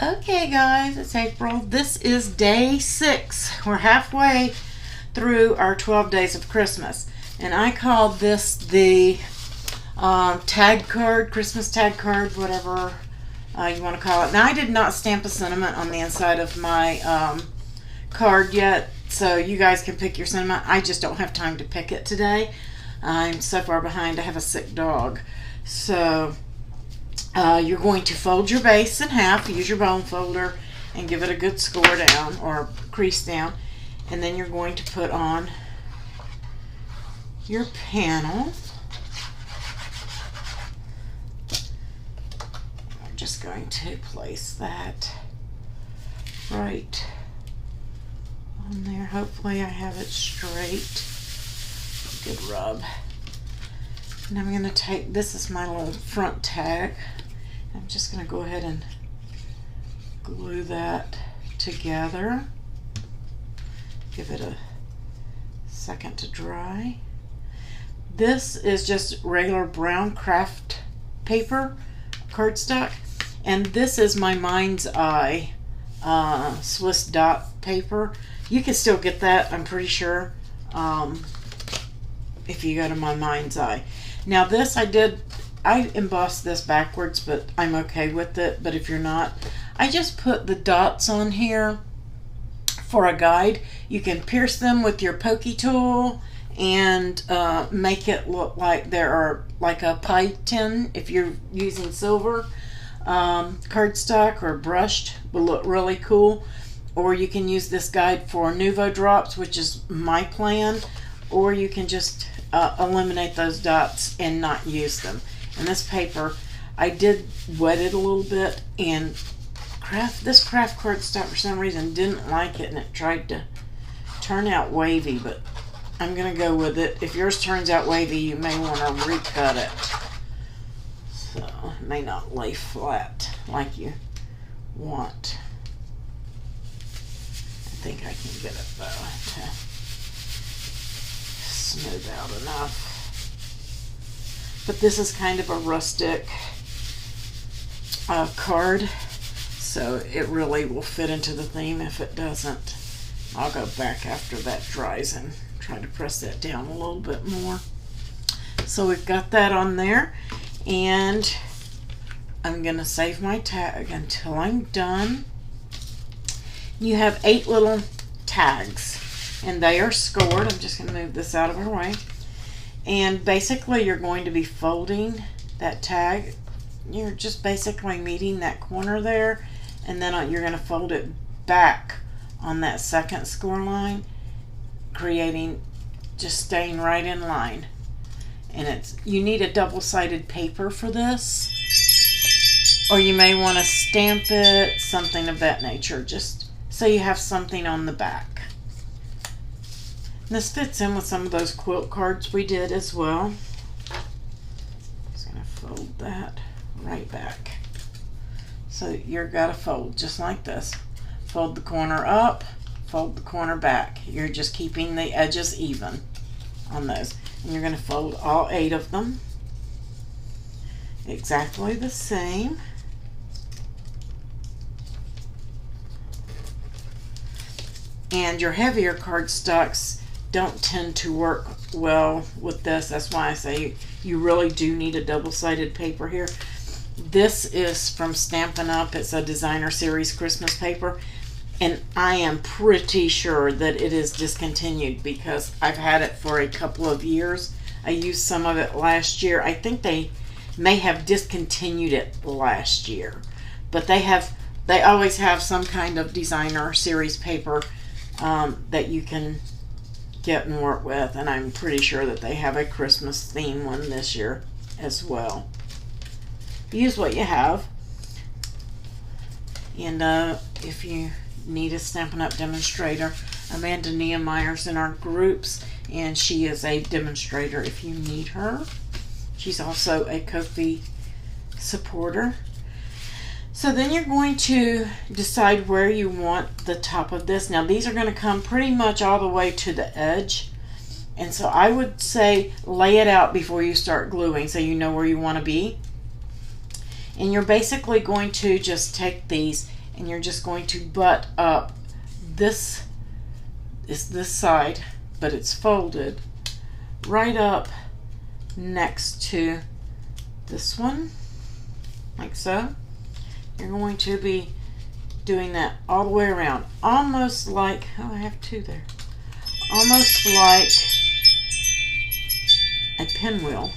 Okay, guys, it's April. This is day 6. We're halfway through our 12 days of Christmas, and I called this the tag card, Christmas tag card, whatever you want to call it. Now, I did not stamp a sentiment on the inside of my card yet, so you guys can pick your sentiment. I just don't have time to pick it today. I'm so far behind. I have a sick dog, so you're going to fold your base in half, use your bone folder, and give it a good score down or crease down. And then you're going to put on your panel. I'm just going to place that right on there. Hopefully I have it straight. Good rub. And I'm going to take, this is my little front tag. I'm just going to go ahead and glue that together. Give it a second to dry. This is just regular brown craft paper, cardstock, and this is my Mind's Eye Swiss dot paper. You can still get that, I'm pretty sure, if you go to my Mind's Eye. Now this I embossed this backwards, but I'm okay with it. But if you're not, I just put the dots on here for a guide. You can pierce them with your pokey tool and make it look like there are like a pie tin. If you're using silver cardstock or brushed, will look really cool. Or you can use this guide for Nouveau drops, which is my plan. Or you can just eliminate those dots and not use them. And this paper, I did wet it a little bit, and this craft cardstock for some reason didn't like it, and it tried to turn out wavy, but I'm going to go with it. If yours turns out wavy, you may want to recut it. So it may not lay flat like you want. I think I can get it though to smooth out enough. But this is kind of a rustic card, so it really will fit into the theme. If it doesn't, I'll go back after that dries and try to press that down a little bit more. So we've got that on there, and I'm going to save my tag until I'm done. You have 8 little tags, and they are scored. I'm just going to move this out of our way. And basically you're going to be folding that tag. You're just basically meeting that corner there, and then you're going to fold it back on that second score line, creating, just staying right in line. And you need a double-sided paper for this, or you may want to stamp it, something of that nature, just so you have something on the back. This fits in with some of those quilt cards we did as well. Just going to fold that right back. So you're got to fold just like this. Fold the corner up, fold the corner back. You're just keeping the edges even on those. And you're going to fold all 8 of them exactly the same. And your heavier cardstocks don't tend to work well with this. That's why I say you really do need a double-sided paper here. This is from Stampin' Up. It's a designer series Christmas paper, and I am pretty sure that it is discontinued because I've had it for a couple of years. I used some of it last year. I think they may have discontinued it last year, but they always have some kind of designer series paper that you can get and work with, and I'm pretty sure that they have a Christmas theme one this year as well. Use what you have, and if you need a Stampin' Up demonstrator, Amanda Nehemeyer's in our groups, and she is a demonstrator if you need her. She's also a Ko-fi supporter. So then you're going to decide where you want the top of this. Now these are going to come pretty much all the way to the edge. And so I would say lay it out before you start gluing so you know where you want to be. And you're basically going to just take these and you're just going to butt up. This is this side, but it's folded right up next to this one, like so. You're going to be doing that all the way around, almost like, oh, I have two there, almost like a pinwheel,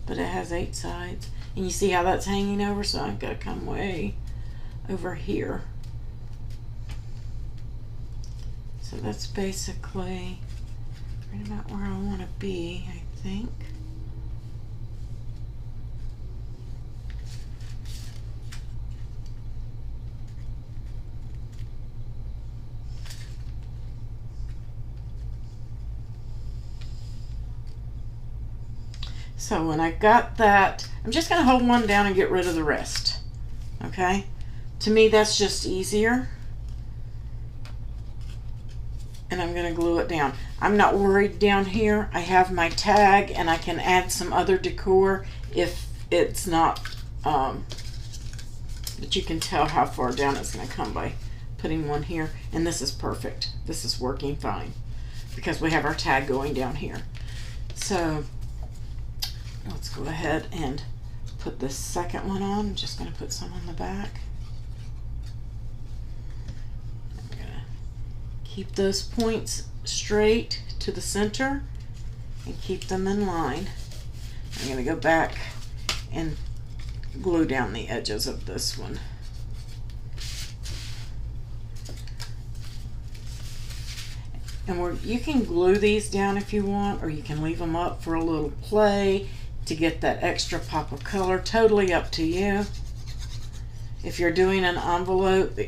but it has 8 sides. And you see how that's hanging over, so I've got to come way over here. So that's basically right about where I want to be, I think. So when I got that, I'm just going to hold one down and get rid of the rest. Okay? To me, that's just easier. And I'm going to glue it down. I'm not worried down here. I have my tag, and I can add some other decor if it's not, but you can tell how far down it's going to come by putting one here. And this is perfect. This is working fine because we have our tag going down here. So let's go ahead and put this second one on. I'm just going to put some on the back. I'm going to keep those points straight to the center and keep them in line. I'm going to go back and glue down the edges of this one. And you can glue these down if you want, or you can leave them up for a little play to get that extra pop of color. Totally up to you. If you're doing an envelope,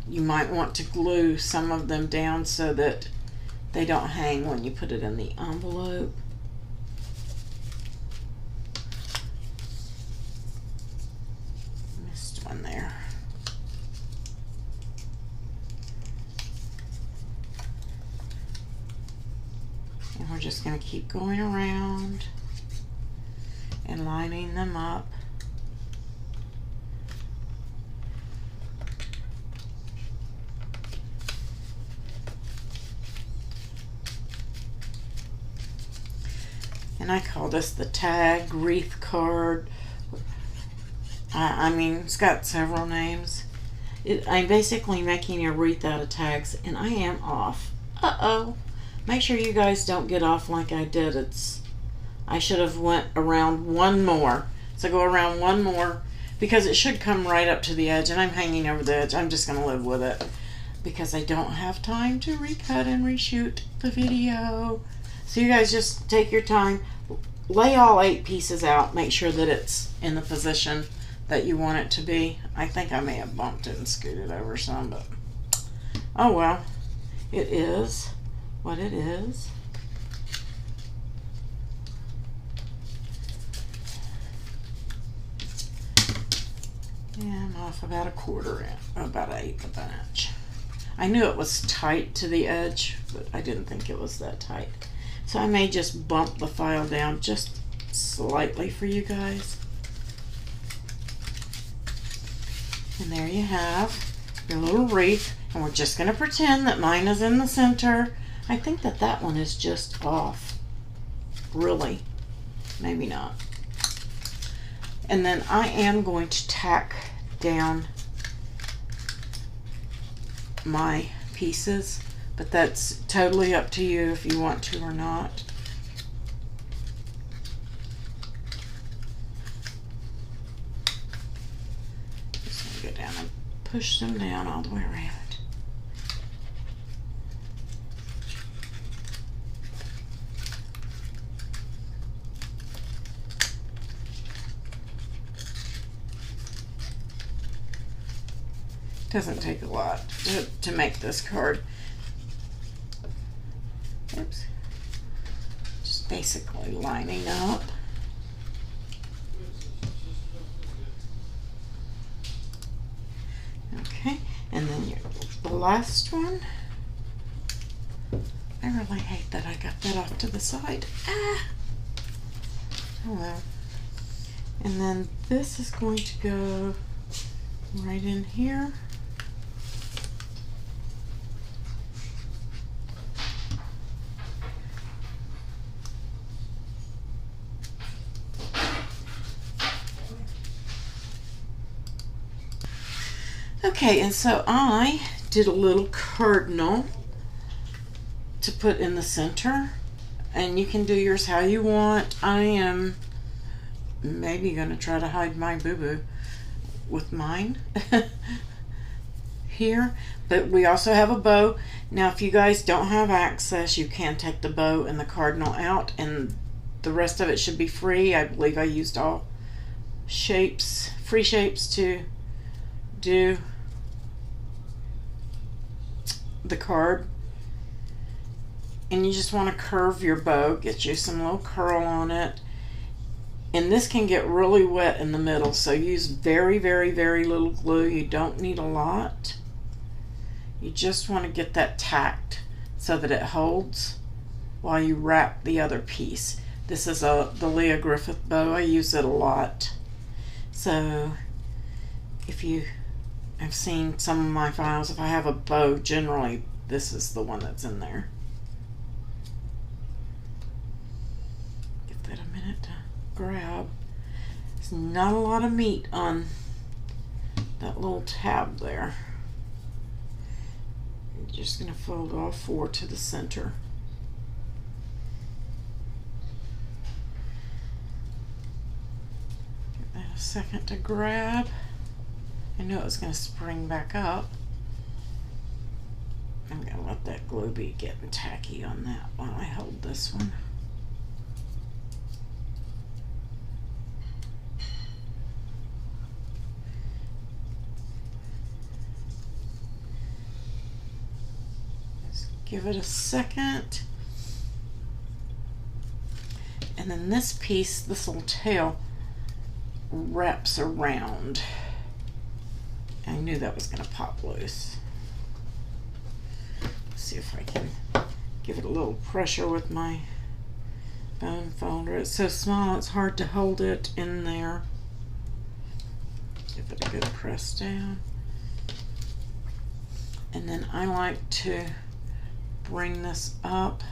you might want to glue some of them down so that they don't hang when you put it in the envelope. Missed one there. And we're just going to keep going around and lining them up. And I call this the tag wreath card. I mean, it's got several names. I'm basically making a wreath out of tags, and I am off. Uh-oh. Make sure you guys don't get off like I did. I should have went around one more. So go around one more because it should come right up to the edge, and I'm hanging over the edge. I'm just going to live with it because I don't have time to recut and reshoot the video. So you guys just take your time. Lay all 8 pieces out. Make sure that it's in the position that you want it to be. I think I may have bumped it and scooted over some, but oh well. It is what it is. And off about 1/4 inch, about 1/8 of an inch. I knew it was tight to the edge, but I didn't think it was that tight. So I may just bump the file down just slightly for you guys. And there you have your little wreath. And we're just going to pretend that mine is in the center. I think that that one is just off. Really. Maybe not. And then I am going to tack down my pieces, but that's totally up to you if you want to or not. Just going to go down and push them down all the way around. Doesn't take a lot to make this card. Oops. Just basically lining up. Okay, and then the last one. I really hate that I got that off to the side. Ah! Oh well. And then this is going to go right in here. Okay, and so I did a little cardinal to put in the center, and you can do yours how you want. I am maybe going to try to hide my boo-boo with mine here, but we also have a bow. Now if you guys don't have access, you can take the bow and the cardinal out, and the rest of it should be free. I believe I used all shapes, free shapes, to do the card. And you just want to curve your bow, get you some little curl on it, and this can get really wet in the middle, so use very, very, very little glue. You don't need a lot. You just want to get that tacked so that it holds while you wrap the other piece. This is the Leah Griffith bow. I use it a lot. So if you have seen some of my files, if I have a bow, generally this is the one that's in there. Give that a minute to grab. There's not a lot of meat on that little tab there. I'm just going to fold all four to the center. Give that a second to grab. I knew it was going to spring back up. I'm going to let that glue be getting tacky on that while I hold this one. Just give it a second. And then this piece, this little tail, wraps around. I knew that was going to pop loose. Let's see if I can give it a little pressure with my bone folder. It's so small it's hard to hold it in there. Give it a good press down. And then I like to bring this up.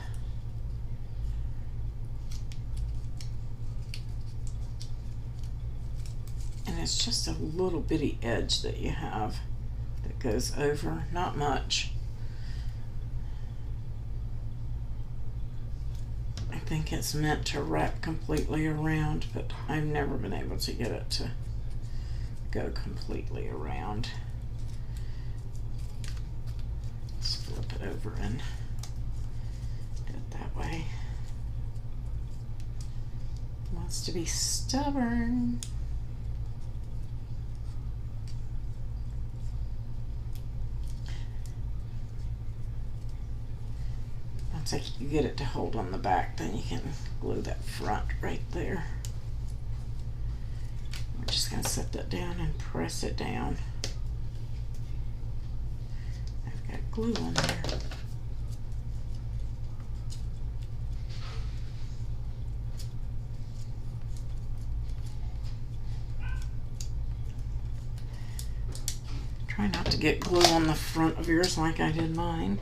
And it's just a little bitty edge that you have that goes over, not much. I think it's meant to wrap completely around, but I've never been able to get it to go completely around. Let's flip it over and do it that way. It wants to be stubborn. Once you get it to hold on the back, then you can glue that front right there. We're just going to set that down and press it down. I've got glue on there. Try not to get glue on the front of yours like I did mine.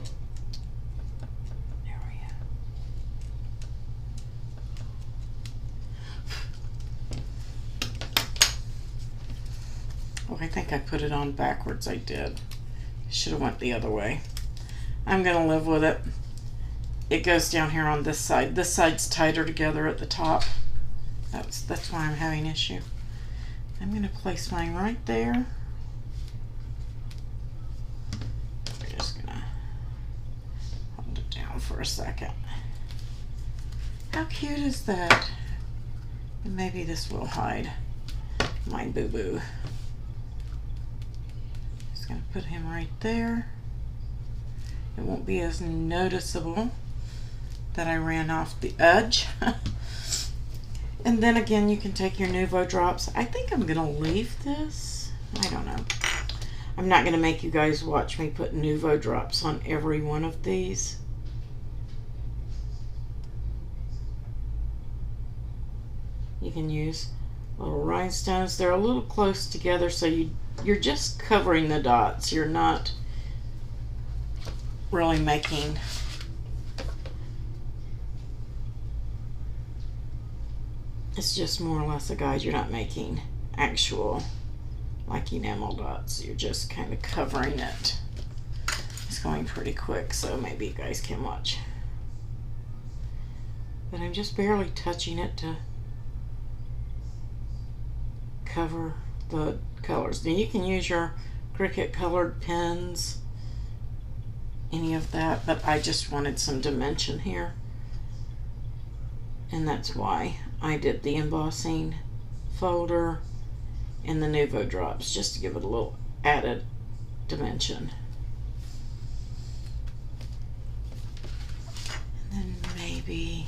I think I put it on backwards. I did. Should have went the other way. I'm gonna live with it. It goes down here on this side. This side's tighter together at the top. That's why I'm having an issue. I'm gonna place mine right there. We're just gonna hold it down for a second. How cute is that? And maybe this will hide my boo-boo. Gonna put him right there. It won't be as noticeable that I ran off the edge. And then again, you can take your Nuvo drops. I think I'm gonna leave this. I don't know. I'm not gonna make you guys watch me put Nuvo drops on every one of these. You can use little rhinestones. They're a little close together, so you're just covering the dots. You're not really making it's just more or less a guide. You're not making actual like enamel dots. You're just kind of covering it. It's going pretty quick, so maybe you guys can watch. But I'm just barely touching it to cover the colors. Now you can use your Cricut colored pens, any of that, but I just wanted some dimension here. And that's why I did the embossing folder and the Nuvo drops, just to give it a little added dimension. And then maybe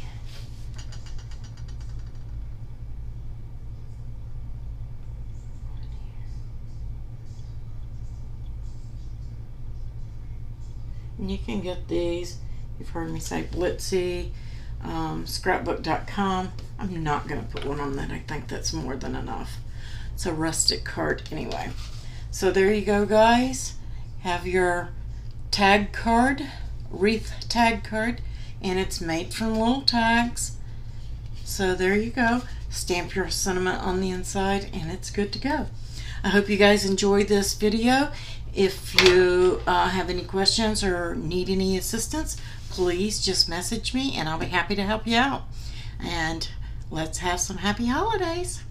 and you can get these, you've heard me say Blitzy, scrapbook.com. I'm not going to put one on that. I think that's more than enough. It's a rustic card anyway. So there you go, guys. Have your tag card, wreath tag card, and it's made from little tags. So there you go. Stamp your sentiment on the inside and it's good to go. I hope you guys enjoyed this video. If you have any questions or need any assistance, please just message me and I'll be happy to help you out. And let's have some happy holidays.